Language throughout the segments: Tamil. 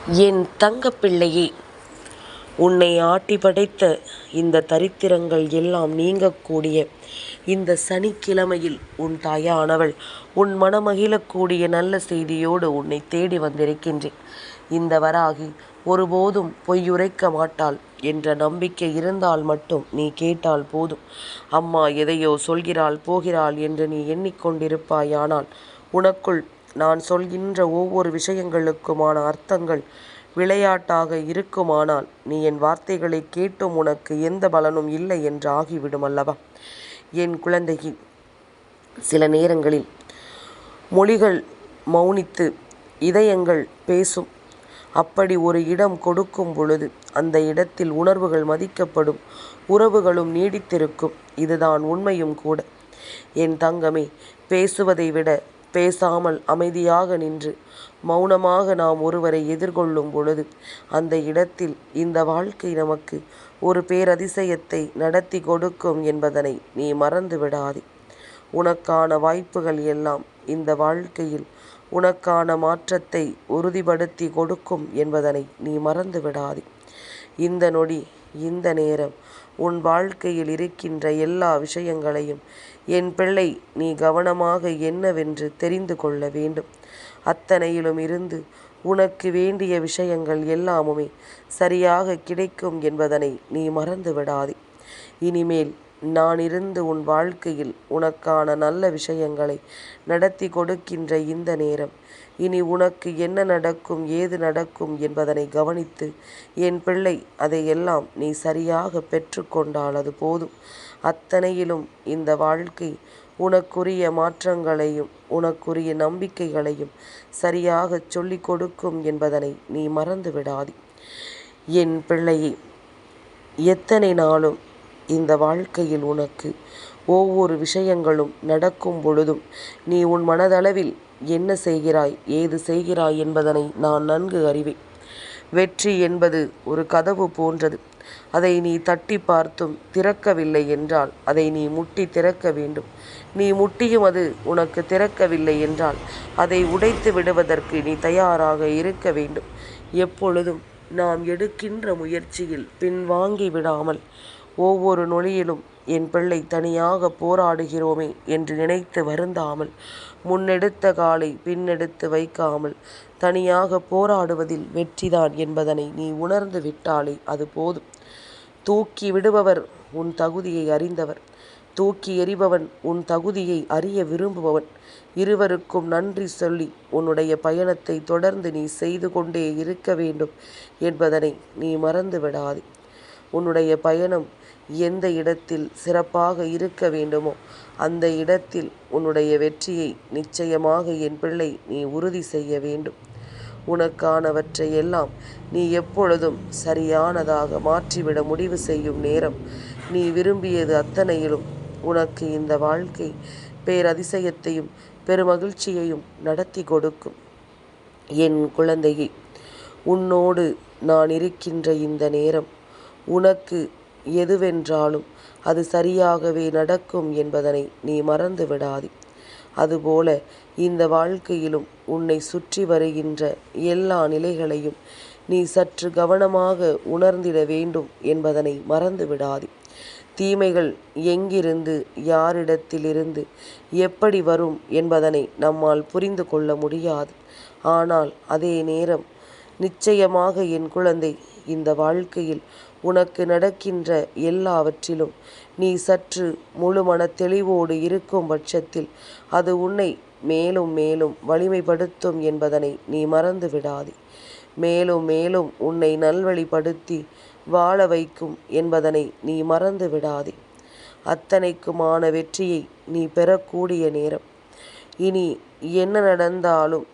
என் தங்கப்பிள்ளையே, உன்னை ஆட்டி படைத்த இந்த தரித்திரங்கள் எல்லாம் நீங்கக்கூடிய இந்த சனிக்கிழமையில் உன் தாயானவள் உன் மனமகிழக்கூடிய நல்ல செய்தியோடு உன்னை தேடி வந்திருக்கின்றேன். இந்த வராகி ஒருபோதும் பொய்யுரைக்க மாட்டாள் என்ற நம்பிக்கை இருந்தால் மட்டும் நீ கேட்டால் போதும். அம்மா எதையோ சொல்கிறாள் போகிறாள் என்று நீ எண்ணிக்கொண்டிருப்பாயானால் உனக்குள் நான் சொல்கின்ற ஒவ்வொரு விஷயங்களுக்குமான அர்த்தங்கள் விளையாட்டாக இருக்குமானால் நீ என் வார்த்தைகளை கேட்டும் உனக்கு எந்த பலனும் இல்லை என்று ஆகிவிடும் அல்லவா? என் குழந்தைக்கு சில நேரங்களில் மொழிகள் மௌனித்து இதயங்கள் பேசும். அப்படி ஒரு இடம் கொடுக்கும் பொழுது அந்த இடத்தில் உணர்வுகள் மதிக்கப்படும், உறவுகளும் நீடித்திருக்கும். இதுதான் உண்மையும் கூட. என் தங்கமே, பேசுவதை விட பேசாமல் அமைதியாக நின்று மௌனமாக நாம் ஒருவரை எதிர்கொள்ளும் பொழுது அந்த இடத்தில் இந்த வாழ்க்கை நமக்கு ஒரு பேரதிசயத்தை நடத்தி கொடுக்கும் என்பதனை நீ மறந்து விடாதே. உனக்கான வாய்ப்புகள் எல்லாம் இந்த வாழ்க்கையில் உனக்கான மாற்றத்தை உறுதிப்படுத்தி கொடுக்கும் என்பதனை நீ மறந்து விடாதே. இந்த நொடி, இந்த நேரம் உன் வாழ்க்கையில் இருக்கின்ற எல்லா விஷயங்களையும் என் பிள்ளை நீ கவனமாக என்னவென்று தெரிந்து கொள்ள வேண்டும். அத்தனையிலும் இருந்து உனக்கு வேண்டிய விஷயங்கள் எல்லாமுமே சரியாக கிடைக்கும் என்பதனை நீ மறந்து விடாதே. இனிமேல் நான் இருந்து உன் வாழ்க்கையில் உனக்கான நல்ல விஷயங்களை நடத்தி கொடுக்கின்ற இந்த நேரம், இனி உனக்கு என்ன நடக்கும் ஏது நடக்கும் என்பதனை கவனித்து என் பிள்ளை அதையெல்லாம் நீ சரியாக பெற்றுக்கொண்டால் அது போதும். அத்தனையிலும் இந்த வாழ்க்கை உனக்குரிய மாற்றங்களையும் உனக்குரிய நம்பிக்கைகளையும் சரியாக சொல்லிக் கொடுக்கும் என்பதனை நீ மறந்து விடாதே. என் பிள்ளையே, எத்தனை நாளும் இந்த வாழ்க்கையில் உனக்கு ஒவ்வொரு விஷயங்களும் நடக்கும் பொழுதும் நீ உன் மனதளவில் என்ன செய்கிறாய் ஏது செய்கிறாய் என்பதனை நான் நன்கு அறிவேன். வெற்றி என்பது ஒரு கதவு போன்றது. அதை நீ தட்டி பார்த்தும் திறக்கவில்லை என்றால் அதை நீ முட்டி திறக்க வேண்டும். நீ முட்டியும் அது உனக்கு திறக்கவில்லை என்றால் அதை உடைத்து விடுவதற்கு நீ தயாராக இருக்க வேண்டும். எப்பொழுதும் நாம் எடுக்கின்ற முயற்சியில் பின்வாங்கி விடாமல் ஒவ்வொரு நொடியிலும் என் பிள்ளை தனியாக போராடுகிறோமே என்று நினைத்து வருந்தாமல், முன்னெடுத்த காலை பின்னெடுத்து வைக்காமல் தனியாக போராடுவதில் வெற்றிதான் என்பதனை நீ உணர்ந்து விட்டாலே அது போதும். தூக்கி விடுபவர் உன் தகுதியை அறிந்தவர், தூக்கி எறிபவன் உன் தகுதியை அறிய விரும்புபவன். இருவருக்கும் நன்றி சொல்லி உன்னுடைய பயணத்தை தொடர்ந்து நீ செய்து கொண்டே இருக்க வேண்டும் என்பதனை நீ மறந்து விடாதே. உன்னுடைய பயணம் எந்த இடத்தில் சிறப்பாக இருக்க வேண்டுமோ அந்த இடத்தில் உன்னுடைய வெற்றியை நிச்சயமாக என் பிள்ளை நீ உறுதி செய்ய வேண்டும். உனக்கானவற்றை எல்லாம் நீ எப்பொழுதும் சரியானதாக மாற்றிவிட முடிவு செய்யும் நேரம், நீ விரும்பியது அத்தனையிலும் உனக்கு இந்த வாழ்க்கை பேரதிசயத்தையும் பெருமகிழ்ச்சியையும் நடத்தி கொடுக்கும். என் குழந்தையே, உன்னோடு நான் இருக்கின்ற இந்த நேரம் உனக்கு எதுவென்றாலும் அது சரியாகவே நடக்கும் என்பதனை நீ மறந்து விடாதே. அதுபோல இந்த வாழ்க்கையிலும் உன்னை சுற்றி வருகின்ற எல்லா நிலைகளையும் நீ சற்று கவனமாக உணர்ந்திட வேண்டும் என்பதனை மறந்து விடாதே. தீமைகள் எங்கிருந்து யாரிடத்திலிருந்து எப்படி வரும் என்பதனை நம்மால் புரிந்து கொள்ள முடியாது. ஆனால் அதே நேரம் நிச்சயமாக என் குழந்தை, இந்த வாழ்க்கையில் உனக்கு நடக்கின்ற எல்லாவற்றிலும் நீ சற்று முழு மன தெளிவோடு இருக்கும் பட்சத்தில் அது உன்னை மேலும் மேலும் வலிமைப்படுத்தும் என்பதனை நீ மறந்து விடாதே. மேலும் மேலும் உன்னை நல்வழிப்படுத்தி வாழ வைக்கும் என்பதனை நீ மறந்து விடாதே. அத்தனைக்குமான வெற்றியை நீ பெறக்கூடிய நேரம். இனி என்ன நடந்தாலும்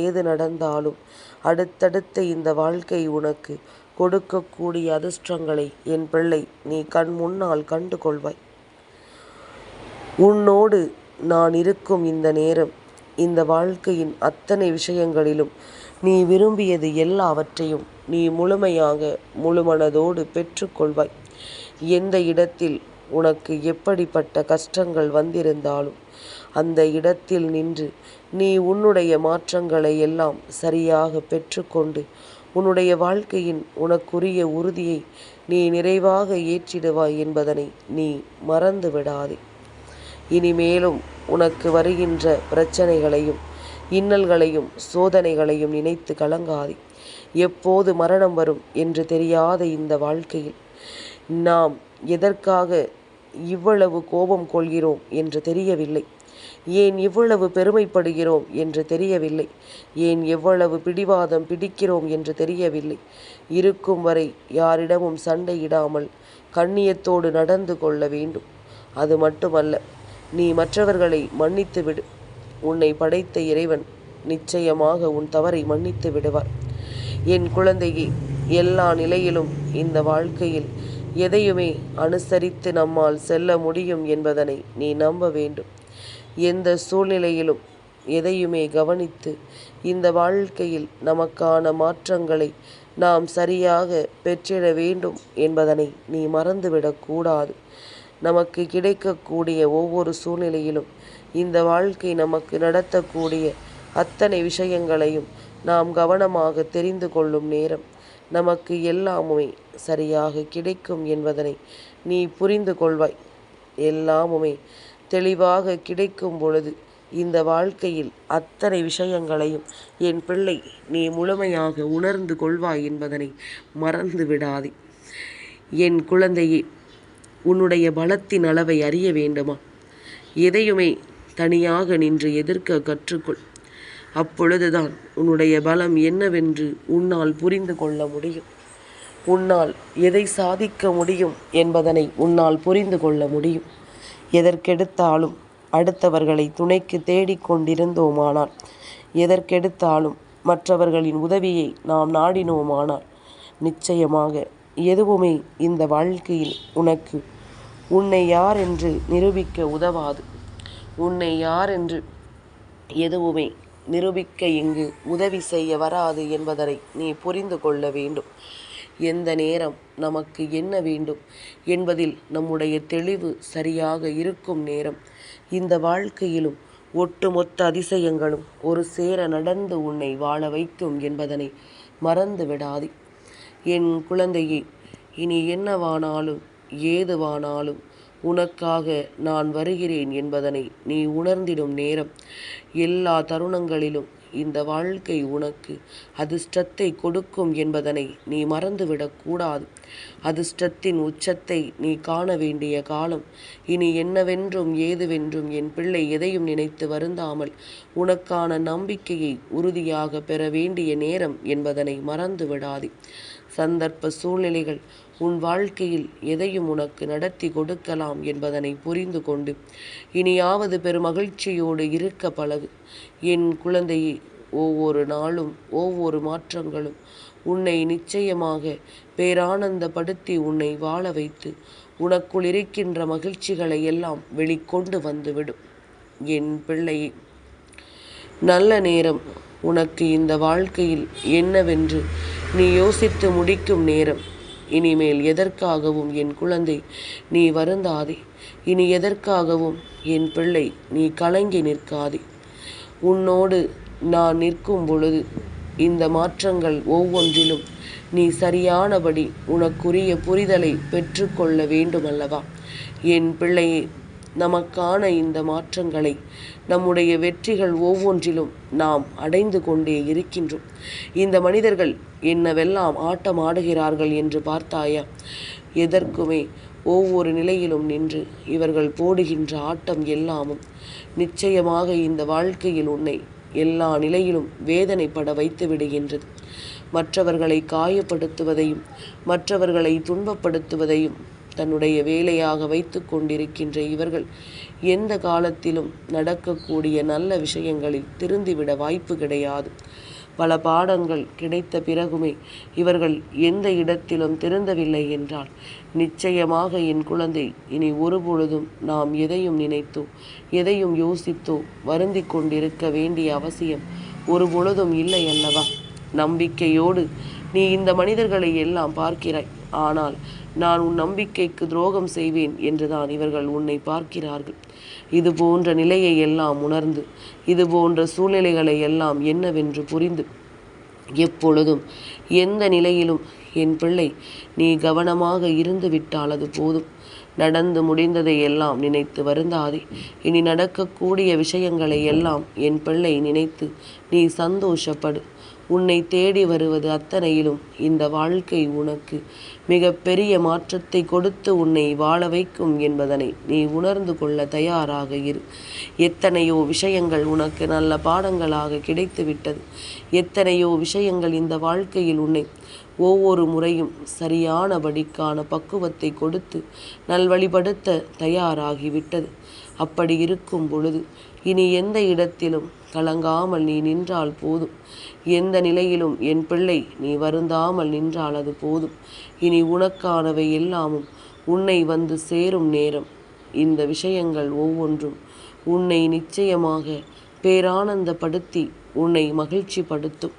ஏது நடந்தாலும் அடுத்தடுத்த இந்த வாழ்க்கை உனக்கு கொடுக்கக்கூடிய அதிர்ஷ்டங்களை என் பிள்ளை நீ கண் முன்னால் கண்டு கொள்வாய். உன்னோடு நான் இருக்கும் இந்த நேரம், இந்த வாழ்க்கையின் அத்தனை விஷயங்களிலும் நீ விரும்பியது எல்லாவற்றையும் நீ முழுமையாக முழுமனதோடு பெற்றுக்கொள்வாய். எந்த இடத்தில் உனக்கு எப்படிப்பட்ட கஷ்டங்கள் வந்திருந்தாலும் அந்த இடத்தில் நின்று நீ உன்னுடைய மாற்றங்களை எல்லாம் சரியாக பெற்றுக்கொண்டு உன்னுடைய வாழ்க்கையின் உனக்குரிய உறுதியை நீ நிறைவாக ஏற்றிடுவாய் என்பதனை நீ மறந்து விடாதே. இனிமேலும் உனக்கு வருகின்ற பிரச்சனைகளையும் இன்னல்களையும் சோதனைகளையும் நினைத்து கலங்காதே. எப்போது மரணம் வரும் என்று தெரியாத இந்த வாழ்க்கையில் நாம் எதற்காக இவ்வளவு கோபம் கொள்கிறோம் என்று தெரியவில்லை. ஏன் இவ்வளவு பெருமைப்படுகிறோம் என்று தெரியவில்லை. ஏன் எவ்வளவு பிடிவாதம் பிடிக்கிறோம் என்று தெரியவில்லை. இருக்கும் வரை யாரிடமும் சண்டையிடாமல் கண்ணியத்தோடு நடந்து கொள்ள வேண்டும். அது மட்டுமல்ல, நீ மற்றவர்களை மன்னித்து விடு. உன்னை படைத்த இறைவன் நிச்சயமாக உன் தவறை மன்னித்து விடுவார். என் குழந்தையே, எல்லா நிலையிலும் இந்த வாழ்க்கையில் எதையுமே அனுசரித்து நம்மால் செல்ல முடியும் என்பதனை நீ நம்ப வேண்டும். எந்த சூழ்நிலையிலும் எதையுமே கவனித்து இந்த வாழ்க்கையில் நமக்கான மாற்றங்களை நாம் சரியாக பெற்றிட வேண்டும் என்பதனை நீ மறந்துவிடக்கூடாது. நமக்கு கிடைக்கக்கூடிய ஒவ்வொரு சூழ்நிலையிலும் இந்த வாழ்க்கை நமக்கு நடத்தக்கூடிய அத்தனை விஷயங்களையும் நாம் கவனமாக தெரிந்து கொள்ளும் நேரம் நமக்கு எல்லாமுமே சரியாக கிடைக்கும் என்பதனை நீ புரிந்து கொள்வாய். எல்லாமுமே தெளிவாக கிடைக்கும் பொழுது இந்த வாழ்க்கையில் அத்தனை விஷயங்களையும் என் பிள்ளை நீ முழுமையாக உணர்ந்து கொள்வாய் என்பதனை மறந்து விடாதே. என் குழந்தையே, உன்னுடைய பலத்தின் அளவை அறிய வேண்டுமா? எதையுமே தனியாக நின்று எதிர்க்க கற்றுக்கொள். அப்பொழுதுதான் உன்னுடைய பலம் என்னவென்று உன்னால் புரிந்து கொள்ள முடியும். உன்னால் எதை சாதிக்க முடியும் என்பதனை உன்னால் புரிந்து கொள்ள முடியும். எதற்கெடுத்தாலும் அடுத்தவர்களை துணைக்கு தேடிக்கொண்டிருந்தோமானால், எதற்கெடுத்தாலும் மற்றவர்களின் உதவியை நாம் நாடினோமானால், நிச்சயமாக எதுவுமே இந்த வாழ்க்கையில் உனக்கு உன்னை யார் என்று நிரூபிக்க உதவாது. உன்னை யார் என்று எதுவுமே நிரூபிக்க இங்கு உதவி செய்ய வராது என்பதனை நீ புரிந்து கொள்ள வேண்டும். எந்த நேரம் நமக்கு என்ன வேண்டும் என்பதில் நம்முடைய தெளிவு சரியாக இருக்கும் நேரம் இந்த வாழ்க்கையிலும் ஒட்டுமொத்த அதிசயங்களும் ஒரு சேர நடந்து உன்னை வாழ வைக்கும் என்பதனை மறந்து விடாதே. என் குழந்தையே, இனி என்னவானாலும் ஏதுவானாலும் உனக்காக நான் வருகிறேன் என்பதனை நீ உணர்ந்திடும் நேரம் எல்லா தருணங்களிலும் இந்த வாழ்க்கை உனக்கு அதிர்ஷ்டத்தை கொடுக்கும் என்பதனை நீ மறந்துவிடக்கூடாது. அதிர்ஷ்டத்தின் உச்சத்தை நீ காண வேண்டிய காலம் இனி என்னவென்றும் ஏதுவென்றும் என் பிள்ளை எதையும் நினைத்து வருந்தாமல் உனக்கான நம்பிக்கையை உறுதியாக பெற வேண்டிய நேரம் என்பதனை மறந்து விடாதே. சந்தர்ப்ப சூழ்நிலைகள் உன் வாழ்க்கையில் எதையும் உனக்கு நடத்தி கொடுக்கலாம் என்பதனை புரிந்து கொண்டு இனியாவது பெருமகிழ்ச்சியோடு இருக்க பழகு. என் குழந்தையே, ஒவ்வொரு நாளும் ஒவ்வொரு மாற்றங்களும் உன்னை நிச்சயமாக பேரானந்தப்படுத்தி உன்னை வாழ வைத்து உனக்குள் இருக்கின்ற மகிழ்ச்சிகளை எல்லாம் வெளிக்கொண்டு வந்துவிடும். என் பிள்ளையே, நல்ல நேரம் உனக்கு இந்த வாழ்க்கையில் என்னவென்று நீ யோசித்து முடிக்கும் நேரம். இனிமேல் எதற்காகவும் என் குழந்தை நீ வருந்தாதே. இனி எதற்காகவும் என் பிள்ளை நீ கலங்கி நிற்காதே. உன்னோடு நான் நிற்கும் பொழுது இந்த மாற்றங்கள் ஒவ்வொன்றிலும் நீ சரியானபடி உனக்குரிய புரிதலை பெற்றுக்கொள்ள வேண்டுமல்லவா? என் பிள்ளையே, நமக்கான இந்த மாற்றங்களை நம்முடைய வெற்றிகள் ஒவ்வொன்றிலும் நாம் அடைந்து கொண்டே இருக்கின்றோம். இந்த மனிதர்கள் என்னவெல்லாம் ஆட்டம் ஆடுகிறார்கள் என்று பார்த்தாயா? எதற்குமே ஒவ்வொரு நிலையிலும் நின்று இவர்கள் போடுகின்ற ஆட்டம் எல்லாமும் நிச்சயமாக இந்த வாழ்க்கையில் உன்னை எல்லா நிலையிலும் வேதனைப்பட வைத்து விடுகின்றது. மற்றவர்களை காயப்படுத்துவதையும் மற்றவர்களை துன்பப்படுத்துவதையும் தன்னுடைய வேலையாக வைத்து கொண்டிருக்கின்ற இவர்கள் எந்த காலத்திலும் நடக்கக்கூடிய நல்ல விஷயங்களில் திருந்திவிட வாய்ப்பு கிடையாது. பல பாடங்கள் கிடைத்த பிறகுமே இவர்கள் எந்த இடத்திலும் திருந்தவில்லை என்றால் நிச்சயமாக என் குழந்தை இனி ஒருபொழுதும் நாம் எதையும் நினைத்தோ எதையும் யோசித்தோ வருந்தி கொண்டிருக்க வேண்டிய அவசியம் ஒரு பொழுதும் இல்லை அல்லவா? நம்பிக்கையோடு நீ இந்த மனிதர்களை எல்லாம் பார்க்கிறாய், ஆனால் நான் உன் நம்பிக்கைக்கு துரோகம் செய்வேன் என்றுதான் இவர்கள் உன்னை பார்க்கிறார்கள். இது போன்ற நிலையை எல்லாம் உணர்ந்து, இது போன்ற சூழ்நிலைகளை எல்லாம் என்னவென்று புரிந்து, எப்பொழுதும் எந்த நிலையிலும் என் பிள்ளை நீ கவனமாக இருந்து விட்டால் அது போதும். நடந்து முடிந்ததை எல்லாம் நினைத்து வருந்தாதே. இனி நடக்கக்கூடிய விஷயங்களை எல்லாம் என் பிள்ளை நினைத்து நீ சந்தோஷப்படு. உன்னை தேடி வருவது அத்தனையிலும் இந்த வாழ்க்கை உனக்கு மிக பெரிய மாற்றத்தை கொடுத்து உன்னை வாழ வைக்கும் என்பதனை நீ உணர்ந்து கொள்ள தயாராக இரு. எத்தனையோ விஷயங்கள் உனக்கு நல்ல பாடங்களாக கிடைத்துவிட்டது. எத்தனையோ விஷயங்கள் இந்த வாழ்க்கையில் உன்னை ஒவ்வொரு முறையும் சரியானபடிக்கான பக்குவத்தை கொடுத்து நல்வழிப்படுத்த தயாராகிவிட்டது. அப்படி இருக்கும் பொழுது இனி எந்த இடத்திலும் கலங்காமல் நீ நின்றால் போதும். எந்த நிலையிலும் என் பிள்ளை நீ வருந்தாமல் நின்றால் அது போதும். இனி உனக்கானவை எல்லாமும் உன்னை வந்து சேரும் நேரம். இந்த விஷயங்கள் ஒவ்வொன்றும் உன்னை நிச்சயமாக பேரானந்தப்படுத்தி உன்னை மகிழ்ச்சிப்படுத்தும்.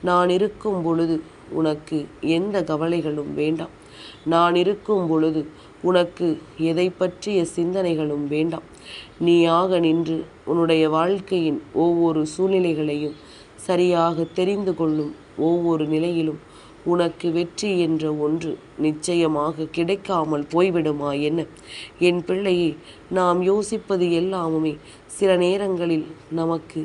நான் இருக்கும் பொழுது உனக்கு எந்த கவலைகளும் வேண்டாம். நான் இருக்கும் பொழுது உனக்கு எதை பற்றிய சிந்தனைகளும் வேண்டாம். நீயாக நின்று உன்னுடைய வாழ்க்கையின் ஒவ்வொரு சூழ்நிலைகளையும் சரியாக தெரிந்து கொள்ளும் ஒவ்வொரு நிலையிலும் உனக்கு வெற்றி என்ற ஒன்று நிச்சயமாக கிடைக்காமல் போய்விடுமா என்ன? என் பிள்ளையே, நாம் யோசிப்பது எல்லாமுமே சில நேரங்களில் நமக்கு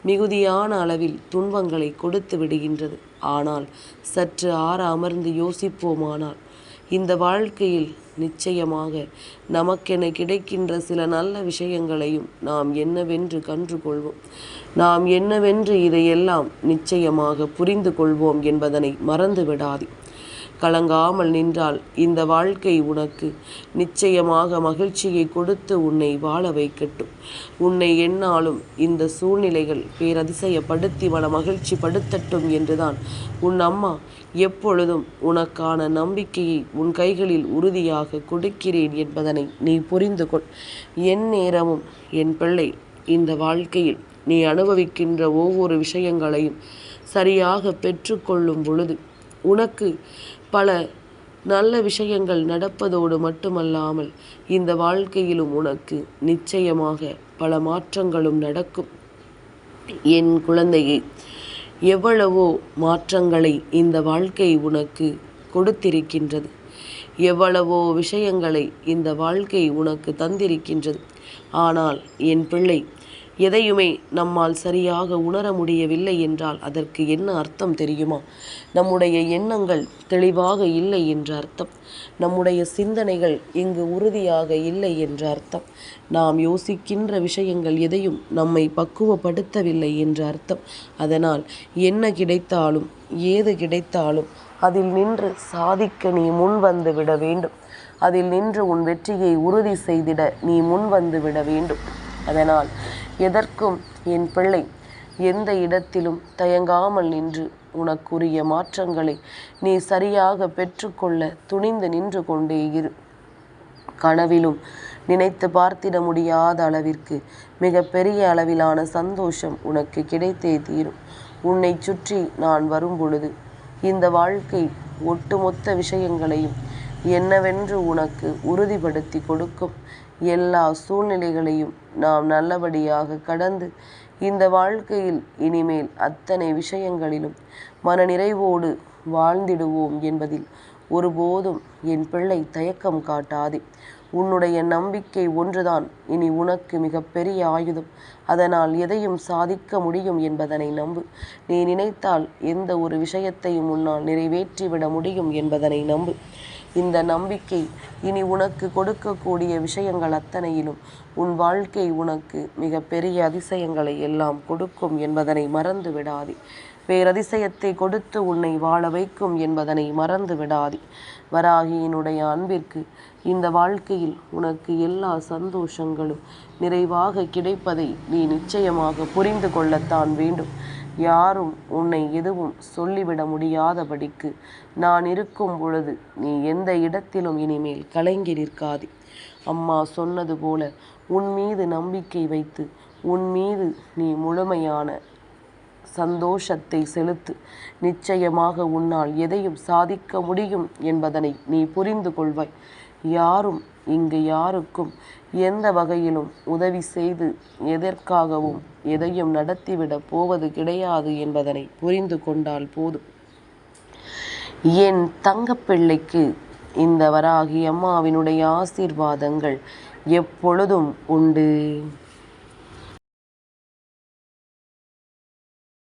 மிகுதியான அளவில் துன்பங்களை கொடுத்து விடுகின்றது. ஆனால் சற்று ஆற அமர்ந்து யோசிப்போமானால் இந்த வாழ்க்கையில் நிச்சயமாக நமக்கென கிடைக்கின்ற சில நல்ல விஷயங்களையும் நாம் என்னவென்று கற்றுக்கொள்வோம். நாம் என்னவென்று இதையெல்லாம் நிச்சயமாக புரிந்து கொள்வோம் என்பதனை மறந்து விடாதே. கலங்காமல் நின்றால் இந்த வாழ்க்கை உனக்கு நிச்சயமாக மகிழ்ச்சியை கொடுத்து உன்னை வாழ வைக்கட்டும். உன்னை எந்நாளும் இந்த சூழ்நிலைகள் பேரதிசயப்படுத்தி மன மகிழ்ச்சி படுத்தட்டும் என்றுதான் உன் அம்மா எப்பொழுதும் உனக்கான நம்பிக்கையை உன் கைகளில் உறுதியாக கொடுக்கிறேன் என்பதனை நீ புரிந்து கொள். என் நேரமும் என் பிள்ளை இந்த வாழ்க்கையில் நீ அனுபவிக்கின்ற ஒவ்வொரு விஷயங்களையும் சரியாக பெற்றுக்கொள்ளும் பொழுது உனக்கு பல நல்ல விஷயங்கள் நடப்பதோடு மட்டுமல்லாமல் இந்த வாழ்க்கையிலும் உனக்கு நிச்சயமாக பல மாற்றங்களும் நடக்கும். என் குழந்தையை, எவ்வளவோ மாற்றங்களை இந்த வாழ்க்கை உனக்கு கொடுத்திருக்கின்றது. எவ்வளவோ விஷயங்களை இந்த வாழ்க்கை உனக்கு தந்திருக்கின்றது. ஆனால் என் பிள்ளை, எதையுமே நம்மால் சரியாக உணர முடியவில்லை என்றால் அதற்கு என்ன அர்த்தம் தெரியுமா? நம்முடைய எண்ணங்கள் தெளிவாக இல்லை என்ற அர்த்தம். நம்முடைய சிந்தனைகள் இங்கு உறுதியாக இல்லை என்ற அர்த்தம். நாம் யோசிக்கின்ற விஷயங்கள் எதையும் நம்மை பக்குவப்படுத்தவில்லை என்ற அர்த்தம். அதனால் என்ன கிடைத்தாலும் ஏது கிடைத்தாலும் அதில் நின்று சாதிக்க நீ முன் வந்து விட வேண்டும். அதில் நின்று உன் வெற்றியை உறுதி செய்திட நீ முன் வந்து விட வேண்டும். அதனால் எதற்கும் என் பிள்ளை எந்த இடத்திலும் தயங்காமல் நின்று உனக்குரிய மாற்றங்களை நீ சரியாக பெற்றுக்கொள்ள துணிந்து நின்று கொண்டே இரு. கனவிலும் நினைத்து பார்த்திட முடியாத அளவிற்கு மிக பெரிய அளவிலான சந்தோஷம் உனக்கு கிடைத்தே தீரும். உன்னை சுற்றி நான் வரும் பொழுது இந்த வாழ்க்கை ஒட்டுமொத்த விஷயங்களையும் என்னவென்று உனக்கு உறுதிப்படுத்தி கொடுக்கும். எல்லா சூழ்நிலைகளையும் நாம் நல்லபடியாக கடந்து இந்த வாழ்க்கையில் இனிமேல் அத்தனை விஷயங்களிலும் மனநிறைவோடு வாழ்ந்திடுவோம் என்பதில் ஒருபோதும் என் பிள்ளை தயக்கம் காட்டாதே. உன்னுடைய நம்பிக்கை ஒன்றுதான் இனி உனக்கு மிகப்பெரிய ஆயுதம். அதனால் எதையும் சாதிக்க முடியும் என்பதனை நம்பு. நீ நினைத்தால் எந்த ஒரு விஷயத்தையும் உன்னால் நிறைவேற்றிவிட முடியும் என்பதனை நம்பு. இந்த நம்பிக்கை இனி உனக்கு கொடுக்கக்கூடிய விஷயங்கள் அத்தனையிலும் உன் வாழ்க்கை உனக்கு மிக பெரிய அதிசயங்களை எல்லாம் கொடுக்கும் என்பதனை மறந்து விடாதே. பேரதிசயத்தை கொடுத்து உன்னை வாழ வைக்கும் என்பதனை மறந்து விடாதே. வராகியினுடைய அன்பிற்கு இந்த வாழ்க்கையில் உனக்கு எல்லா சந்தோஷங்களும் நிறைவாக கிடைப்பதை நீ நிச்சயமாக புரிந்து கொள்ளத்தான் வேண்டும். யாரும் உன்னை எதுவும் சொல்லிவிட முடியாதபடிக்கு நான் இருக்கும் பொழுது நீ எந்த இடத்திலும் இனிமேல் கலங்கி நிற்காதே. அம்மா சொன்னது போல உன் மீது நம்பிக்கை வைத்து உன் மீது நீ முழுமையான சந்தோஷத்தை செலுத்து. நிச்சயமாக உன்னால் எதையும் சாதிக்க முடியும் என்பதனை நீ புரிந்து கொள்வாய். யாரும் இங்கு யாருக்கும் எந்த வகையிலும் உதவி செய்து எதற்காகவும் எதையும் நடத்திவிடப் போவது கிடையாது என்பதனை புரிந்து கொண்டால் போதும். என் தங்கப்பிள்ளைக்கு இந்த வராகி அம்மாவினுடைய ஆசீர்வாதங்கள் எப்பொழுதும் உண்டு.